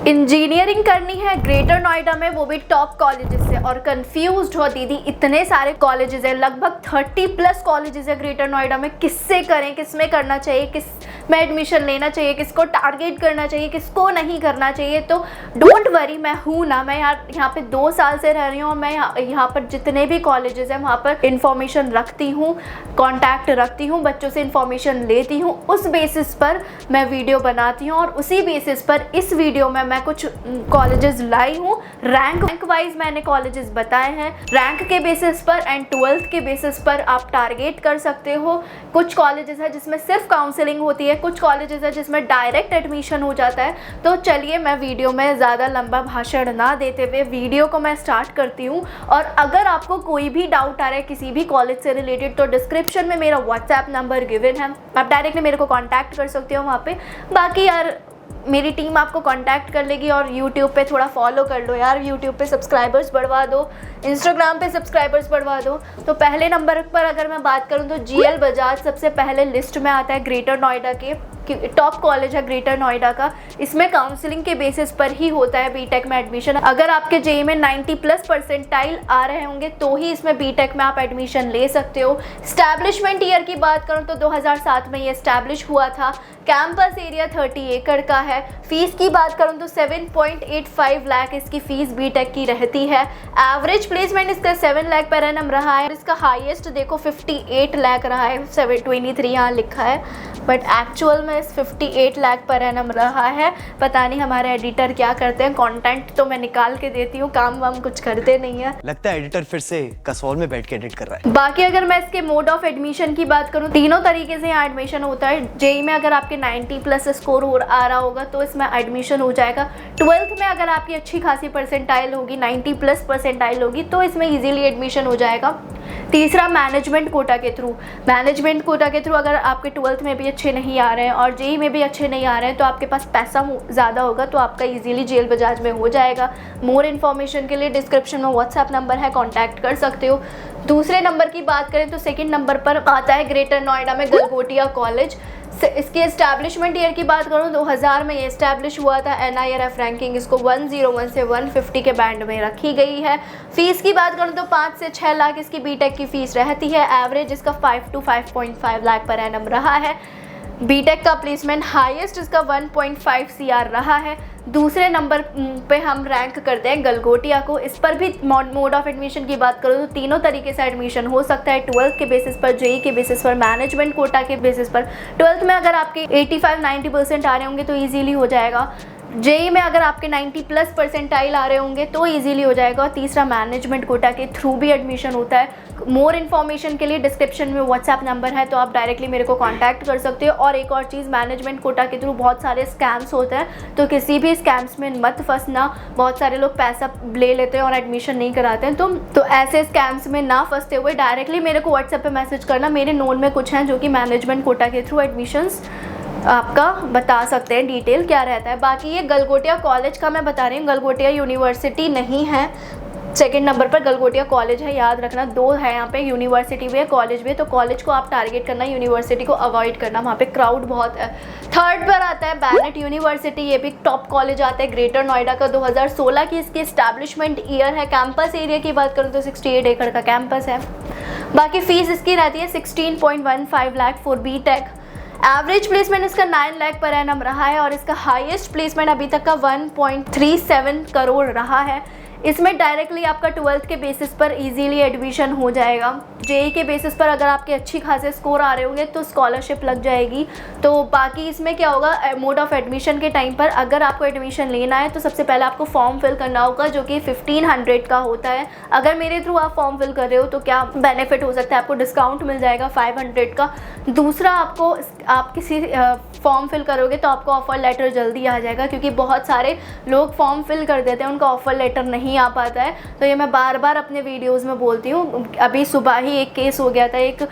Engineering करनी है greater Noida में, वो भी टॉप कॉलेजेस से, और कंफ्यूज्ड हो दीदी इतने सारे कॉलेजेस हैं, लगभग 30+ कॉलेजेस है ग्रेटर नोएडा में, किससे करें, किस में करना चाहिए, किस में एडमिशन लेना चाहिए, किसको टारगेट करना चाहिए, किसको नहीं करना चाहिए। तो डोंट वरी, मैं हूँ ना, मैं यहाँ पे 2 साल से रह रही हूँ और मैं यहाँ पर जितने भी कॉलेजेस हैं वहाँ पर इंफॉर्मेशन रखती हूँ, कॉन्टैक्ट रखती हूँ, बच्चों से इंफॉर्मेशन लेती हूँ, उस बेसिस पर मैं वीडियो बनाती हूँ और उसी बेसिस पर इस वीडियो में मैं कुछ कॉलेजेस लाई हूँ। रैंक वाइज मैंने कॉलेजेस बताए हैं, रैंक के बेसिस पर एंड 12th के बेसिस पर आप टारगेट कर सकते हो। कुछ कॉलेजेस है जिसमें सिर्फ काउंसलिंग होती है, कुछ कॉलेजेस है जिसमें डायरेक्ट एडमिशन हो जाता है। तो चलिए मैं वीडियो में ज़्यादा लंबा भाषण ना देते हुए वीडियो को मैं स्टार्ट करती हूँ। और अगर आपको कोई भी डाउट आ रहा है किसी भी कॉलेज से रिलेटेड तो डिस्क्रिप्शन में मेरा व्हाट्सएप नंबर गिवन है, आप डायरेक्टली मेरे को कॉन्टैक्ट कर सकते हो वहाँ पे। बाकी यार मेरी टीम आपको कांटेक्ट कर लेगी। और यूट्यूब पे थोड़ा फॉलो कर लो यार, यूट्यूब पे सब्सक्राइबर्स बढ़वा दो, इंस्टाग्राम पे सब्सक्राइबर्स बढ़वा दो। तो पहले नंबर पर अगर मैं बात करूं तो GL बजाज सबसे पहले लिस्ट में आता है, ग्रेटर नोएडा के टॉप कॉलेज है ग्रेटर नोएडा का। इसमें काउंसलिंग के बेसिस पर ही होता है बीटेक में एडमिशन। अगर आपके जेईई में 90+ परसेंटाइल आ रहे होंगे तो ही इसमें बीटेक में आप एडमिशन ले सकते हो। स्टैब्लिशमेंट ईयर की बात करूं तो 2007 में ये स्टैब्लिश हुआ था। कैंपस एरिया 30 एकड़ का है। फीस की बात करूं तो 7.85 लाख इसकी फीस बीटेक की रहती है। एवरेज प्लेसमेंट इसका 7 लाख पर एनम रहा है। इसका हाईएस्ट देखो 58 लाख रहा है, 723 यहाँ लिखा है, बट एक्चुअल में 58 लाख पर एनम रहा है। पता नहीं हमारे एडिटर क्या करते हैं, कंटेंट तो मैं निकाल के देती हूँ, काम वाम कुछ करते नहीं है। लगता है एडिटर फिर से कसौल में बैठ के एडिट कर रहा है। बाकी अगर मैं इसके मोड ऑफ एडमिशन की बात करूँ, तीनों तरीके से यहाँ एडमिशन होता है। जेईई में अगर आपके 90+ स्कोर आ रहा होगा तो इसमें एडमिशन हो जाएगा। 12th में अगर आपकी अच्छी खासी परसेंटाइल होगी, 90+ परसेंटाइल होगी, तो इसमें इजीली एडमिशन हो जाएगा। तीसरा मैनेजमेंट कोटा के थ्रू, मैनेजमेंट कोटा के थ्रू अगर आपके 12th में भी अच्छे नहीं आ रहे हैं और जेईई में भी अच्छे नहीं आ रहे हैं तो आपके पास पैसा ज़्यादा होगा तो आपका इजीली GL बजाज में हो जाएगा। मोर इन्फॉर्मेशन के लिए डिस्क्रिप्शन में व्हाट्सएप नंबर है, कॉन्टैक्ट कर सकते हो। दूसरे नंबर की बात करें तो सेकेंड नंबर पर आता है ग्रेटर नोएडा में गलगोटिया कॉलेज। इसके एस्टैब्लिशमेंट ईयर की बात करूँ 2000 में ये एस्टैब्लिश हुआ था। NIRF रैंकिंग इसको 101 से 150 के बैंड में रखी गई है। फीस की बात करूँ तो 5 से 6 लाख इसकी बीटेक की फीस रहती है। एवरेज इसका 5 to 5.5 लाख पर एनम रहा है। बीटेक का प्लेसमेंट हाईएस्ट इसका 1.5 CR रहा है। दूसरे नंबर पे हम रैंक करते हैं गलगोटिया को। इस पर भी मोड ऑफ एडमिशन की बात करो तो तीनों तरीके से एडमिशन हो सकता है। 12th के बेसिस पर, जेईई के बेसिस पर, मैनेजमेंट कोटा के बेसिस पर। 12th में अगर आपके 85-90% आ रहे होंगे तो ईजिली हो जाएगा। जेईई में अगर आपके 90+ परसेंटाइल आ रहे होंगे तो इजीली हो जाएगा। और तीसरा मैनेजमेंट कोटा के थ्रू भी एडमिशन होता है। मोर इन्फॉर्मेशन के लिए डिस्क्रिप्शन में व्हाट्सएप नंबर है तो आप डायरेक्टली मेरे को कांटेक्ट कर सकते हो। और एक और चीज़, मैनेजमेंट कोटा के थ्रू बहुत सारे स्कैम्स होते हैं तो किसी भी स्कैम्स में मत फंसना। बहुत सारे लोग पैसा ले लेते हैं और एडमिशन नहीं कराते हैं, तो ऐसे स्कैम्स में ना फंसते हुए डायरेक्टली मेरे को व्हाट्सएप पर मैसेज करना। मेरे नोन में कुछ हैं जो कि मैनेजमेंट कोटा के थ्रू एडमिशन्स आपका बता सकते हैं डिटेल क्या रहता है। बाकी ये गलगोटिया कॉलेज का मैं बता रही हूँ, गलगोटिया यूनिवर्सिटी नहीं है। सेकंड नंबर पर गलगोटिया कॉलेज है, याद रखना। 2 है यहाँ पे, यूनिवर्सिटी भी है, कॉलेज भी है। तो कॉलेज को आप टारगेट करना, यूनिवर्सिटी को अवॉइड करना, वहाँ पे क्राउड बहुत है। थर्ड पर आता है बैनेट यूनिवर्सिटी, ये भी टॉप कॉलेज आता है ग्रेटर नोएडा का। 2016 की इसकी एस्टैब्लिशमेंट ईयर है। कैंपस एरिया की बात करूँ तो 68 एकड़ का कैंपस है। बाकी फीस इसकी रहती है 16.15 lakh for BTech. Average placement इसका 9 लाख पर एनम रहा है और इसका हाईएस्ट प्लेसमेंट अभी तक का 1.37 करोड़ रहा है। इसमें डायरेक्टली आपका 12th के बेसिस पर इजीली एडमिशन हो जाएगा। जेईई के बेसिस पर अगर आपके अच्छी खासे स्कोर आ रहे होंगे तो स्कॉलरशिप लग जाएगी। तो बाकी इसमें क्या होगा, मोड ऑफ एडमिशन के टाइम पर अगर आपको एडमिशन लेना है तो सबसे पहले आपको फॉर्म फिल करना होगा जो कि 1500 का होता है। अगर मेरे थ्रू आप फॉर्म फिल कर रहे हो तो क्या बेनिफिट हो सकता है, आपको डिस्काउंट मिल जाएगा 500 का। दूसरा, आप किसी फॉर्म फिल करोगे तो आपको ऑफर लेटर जल्दी आ जाएगा, क्योंकि बहुत सारे लोग फॉर्म फिल कर देते हैं, उनका ऑफर लेटर नहीं नहीं आ पाता है। तो ये मैं बार बार अपने वीडियोज़ में बोलती हूँ। अभी सुबह ही एक केस हो गया था, एक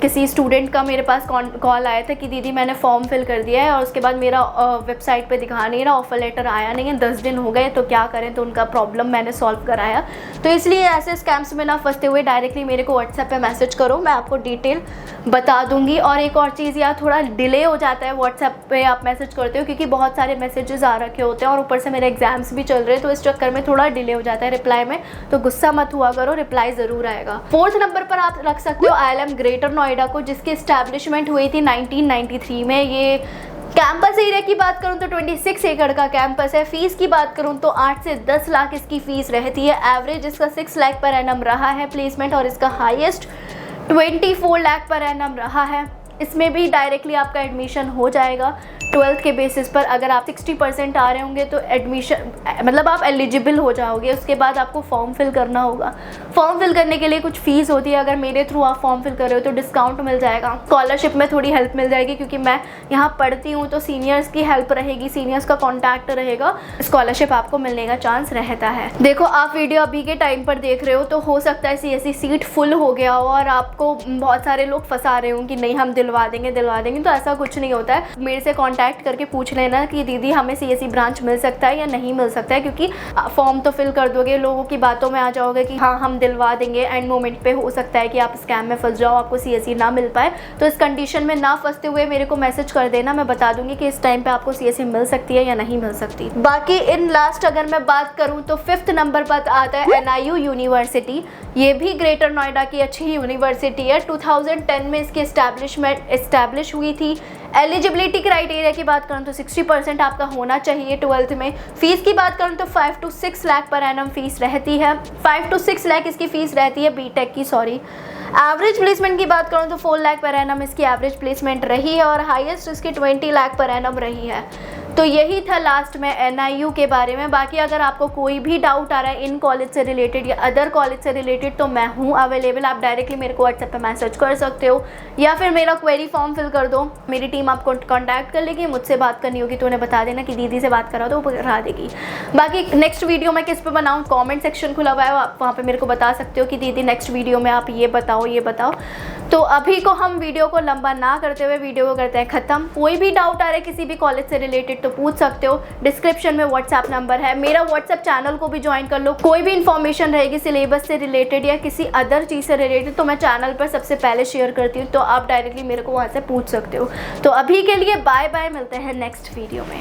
किसी स्टूडेंट का मेरे पास कॉल आया था कि दीदी मैंने फॉर्म फिल कर दिया है और उसके बाद मेरा वेबसाइट पे दिखा नहीं रहा, ऑफर लेटर आया नहीं है, 10 दिन हो गए, तो क्या करें। तो उनका प्रॉब्लम मैंने सॉल्व कराया। तो इसलिए ऐसे स्कैम्स में ना फंसते हुए डायरेक्टली मेरे को व्हाट्सएप पे मैसेज करो, मैं आपको डिटेल बता दूंगी। और एक और चीज़, यार थोड़ा डिले हो जाता है व्हाट्सएप पे आप मैसेज करते हो, क्योंकि बहुत सारे मैसेजेस आ रखे होते हैं और ऊपर से मेरे एग्जाम्स भी चल रहे हैं, तो इस चक्कर में थोड़ा डिले हो जाता है रिप्लाई में। तो गुस्सा मत हुआ करो, रिप्लाई ज़रूर आएगा। 4th नंबर पर आप रख सकते हो ILM ग्रेटर नोएडा को, जिसकी एस्टैब्लिशमेंट हुई थी 1993 में। ये कैंपस एरिया की बात करूं तो 26 एकड़ का कैंपस है। फीस की बात करूं तो 8 से 10 लाख इसकी फ़ीस रहती है। एवरेज इसका 6 लाख पर एनम रहा है प्लेसमेंट, और इसका हाईएस्ट 24 लाख पर एनम रहा है। इसमें भी डायरेक्टली आपका एडमिशन हो जाएगा 12th के बेसिस पर। अगर आप 60% आ रहे होंगे तो एडमिशन मतलब आप एलिजिबल हो जाओगे। उसके बाद आपको फॉर्म फिल करना होगा। फॉर्म फिल करने के लिए कुछ फ़ीस होती है। अगर मेरे थ्रू आप फॉर्म फिल कर रहे हो तो डिस्काउंट मिल जाएगा, स्कॉलरशिप में थोड़ी हेल्प मिल जाएगी, क्योंकि मैं यहाँ पढ़ती हूँ तो सीनियर्स की हेल्प रहेगी, सीनियर्स का कॉन्टैक्ट रहेगा, स्कॉलरशिप आपको मिलने का चांस रहता है। देखो आप वीडियो अभी के टाइम पर देख रहे हो तो हो सकता है CSE सीट फुल हो गया हो और आपको बहुत सारे लोग फंसा रहे हो कि नहीं हम दिलवा देंगे, तो ऐसा कुछ नहीं होता है। मेरे से कांटेक्ट करके पूछ लेना कि दीदी हमें CSE ब्रांच मिल सकता है या नहीं मिल सकता है, क्योंकि फॉर्म तो फिल कर दोगे, लोगों की बातों में आ जाओगे कि हाँ हम दिलवा देंगे, एंड मोमेंट पे हो सकता है कि आप स्कैम में फंस जाओ, आपको CSE ना मिल पाए। तो इस कंडीशन में ना फंसते हुए मेरे को मैसेज कर देना, मैं बता दूंगी कि इस टाइम पे आपको CSE मिल सकती है या नहीं मिल सकती। बाकी इन लास्ट अगर मैं बात करूँ तो 5th नंबर पर आता है NIU यूनिवर्सिटी। ये भी ग्रेटर नोएडा की अच्छी यूनिवर्सिटी है। 2010 में इसकी एस्टैब्लिश हुई थी। एलिजिबिलिटी क्राइटेरिया की बात करूँ तो 60% आपका होना चाहिए 12th में। फ़ीस की बात करूँ तो 5 to 6 lakh per annum fees रहती है। 5 to 6 लाख इसकी फ़ीस रहती है बीटेक की, सॉरी। एवरेज प्लेसमेंट की बात करूँ तो 4 लाख पर एनम इसकी एवरेज प्लेसमेंट रही है, और हाईएस्ट इसकी 20 लाख पर एनम रही है। तो यही था लास्ट में NIU के बारे में। बाकी अगर आपको कोई भी डाउट आ रहा है इन कॉलेज से रिलेटेड या अदर कॉलेज से रिलेटेड तो मैं हूँ अवेलेबल। आप डायरेक्टली मेरे को व्हाट्सएप पे मैसेज कर सकते हो या फिर मेरा क्वेरी फॉर्म फिल कर दो, मेरी टीम आपको कांटेक्ट कर लेगी। मुझसे बात करनी होगी तो उन्हें बता देना कि दीदी से बात करा तो वो करा देगी। बाकी नेक्स्ट वीडियो मैं किस पे बनाऊँ, कॉमेंट सेक्शन खुला हुआ है, आप वहाँ पर मेरे को बता सकते हो कि दीदी नेक्स्ट वीडियो में आप ये बताओ ये बताओ। तो अभी को हम वीडियो को लंबा ना करते हुए वीडियो को करते हैं ख़त्म। कोई भी डाउट आ रहा है किसी भी कॉलेज से रिलेटेड तो पूछ सकते हो। डिस्क्रिप्शन में व्हाट्सएप नंबर है, मेरा व्हाट्सएप चैनल को भी ज्वाइन कर लो। कोई भी इन्फॉर्मेशन रहेगी सिलेबस से रिलेटेड या किसी अदर चीज़ से रिलेटेड तो मैं चैनल पर सबसे पहले शेयर करती हूँ, तो आप डायरेक्टली मेरे को वहाँ से पूछ सकते हो। तो अभी के लिए बाय बाय, मिलते हैं नेक्स्ट वीडियो में।